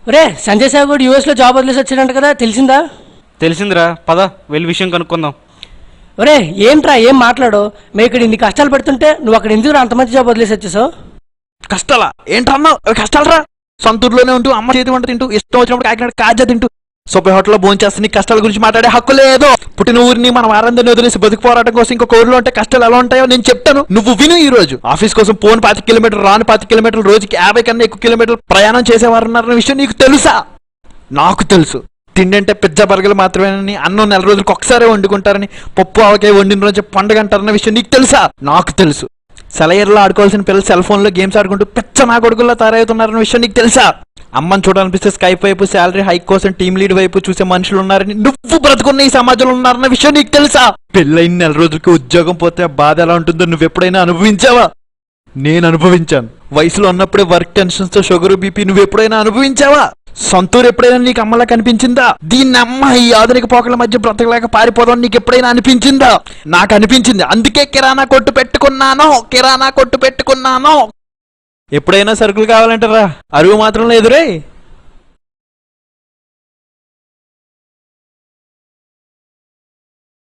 ఒరే సంజయ్ సార్ కూడా యూఎస్లో జాబ్ వదిలేసి వచ్చాడంట కదా, తెలిసిందా? తెలిసిందిరా, పద వెళ్ళి విషయం కనుక్కుందాం. ఒరే ఏంట్రా ఏం మాట్లాడు? మేము ఇక్కడ ఇన్ని కష్టాలు పెడుతుంటే నువ్వు అక్కడ ఎందుకు అంత మంచి జాబ్ వదిలేసి వచ్చేసావు? కష్టాలా ఏంటన్నా? కష్టాలరా, సొంతూరులోనే ఉంటూ అమ్మ చేతి వంట తింటూ ఇష్టం వచ్చినప్పుడు కాకినాడ కాజా తింటూ సూపర్ హోటల్లో భోజనం చేస్తే నీ కష్టాల గురించి మాట్లాడే హక్కు లేదు. పుట్టిన ఊరిని మన వారందరిని వదిలేసి బతుకు పోరాటం కోసం ఇంకొక ఊరిలో ఉంటే కష్టాలు ఎలా ఉంటాయో నేను చెప్తాను, నువ్వు విను. ఈ రోజు ఆఫీస్ కోసం పోను 5 కిలోమీటర్లు, రాను 5 కిలోమీటర్లు, రోజుకి 50 కన్నా ఎక్కువ కిలోమీటర్లు ప్రయాణం చేసేవారు ఉన్నారన్న విషయం నీకు తెలుసా? నాకు తెలుసు. తిండంటే పిజ్జా బర్గర్లు మాత్రమేనని, అన్నం నెల రోజులకు ఒకసారి వండుకుంటారని, పప్పు ఆవకాయ వండిన రోజు పండుగ అంటారన్న విషయం నీకు తెలుసా? నాకు తెలుసు. సెలయర్లో ఆడుకోవాల్సిన పిల్లలు సెల్ ఫోన్లో గేమ్స్ ఆడుకుంటూ పిచ్చ నా కొడుకుల్లో తయారవుతున్నారన్న విషయం నీకు తెలుసా? అమ్మని చూడాలనిపిస్తే స్కైప్ వైపు, శాలరీ హైక్ కోసం టీమ్ లీడ్ వైపు చూసే మనుషులు ఉన్నారని, నువ్వు బ్రతుకున్న ఈ సమాజంలో ఉన్నారన్న విషయం నీకు తెలుసా? పెళ్ళైన నెల రోజులకి ఉద్యోగం పోతే బాధ ఎలా ఉంటుందో నువ్వు ఎప్పుడైనా అనుభవించావా? నేను అనుభవించాను. వయసులో ఉన్నప్పుడే వర్క్ టెన్షన్స్ తో షుగర్ బీపీ నువ్వు ఎప్పుడైనా అనుభవించావా? సొంతూరు ఎప్పుడైనా నీకు అమ్మలా కనిపించిందా? దీన్ని అమ్మ ఈ ఆధునిక పోకల మధ్య బ్రతకలేక పారిపోదాం నీకు ఎప్పుడైనా అనిపించిందా? నాకు అనిపించింది, అందుకే కిరాణా కొట్టు పెట్టుకున్నాను. ఎప్పుడైనా సరుకులు కావాలంటారా? అరువు మాత్రం లేదురే.